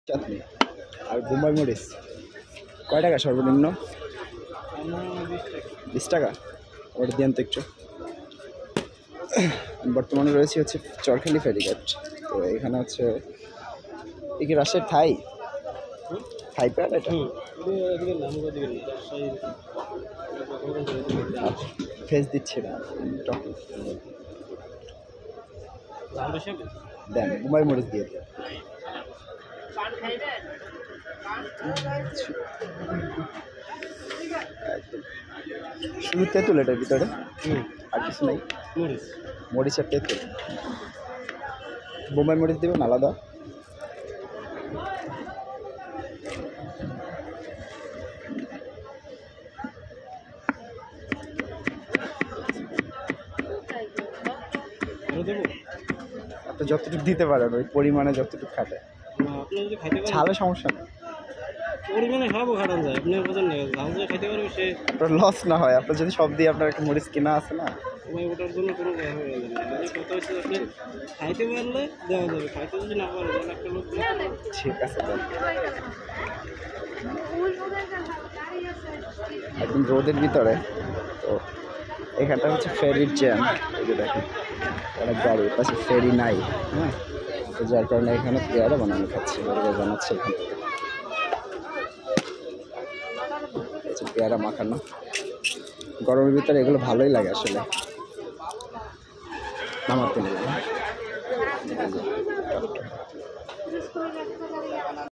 চাটনি আর বোম্বাই মরিচ কয় টাকা সর্বনিম্ন? 20 টাকা। ওটা দেন তো একটু। বর্তমানে রয়েছে হচ্ছে চরখালি ফেরিঘাট। তো এখানে হচ্ছে কি রাজশাহীর থাই থাই প্যাড এটা ফেস দিচ্ছে না দেন বোম্বাই মরিচ দিয়ে দেন। শুধু তেঁতুল এটার ভিতরে আর কিছু নাই? মরিচ আর তেঁতুল। বোম্বাই মরিচ দেবেন আলাদা। আপনি যতটুকু দিতে পারেন ওই পরিমাণে যতটুকু খাটে ঝালে সমস্যা নেই। পরিমাণে খাবো খাটান যায় আপনি বোঝেন না ঝাল যে খাইতে পারবে সে আপনার লস না হয়। আপনার যদি সব দিয়ে আপনার একটা মরিচ কিনা আছে না ওটার জন্য কোনো কথা হচ্ছে আপনি খাইতে পারলে দেওয়া যাবে খাইতে যদি না পারে তাহলে একটা লোক ঠিক আছে একদম রোদের ভিতরে। তো এখানটা হচ্ছে ফেরির জ্যাম। এই যে দেখেন অনেক গাড়ি পাশে ফেরি নাই। হ্যাঁ তো যার কারণে এখানে পেয়ারা বানানো খাচ্ছে বানাচ্ছে এখান থেকে পেয়ারা মাখানো। গরমের ভিতরে এগুলো ভালোই লাগে আসলে নামাতে নেই।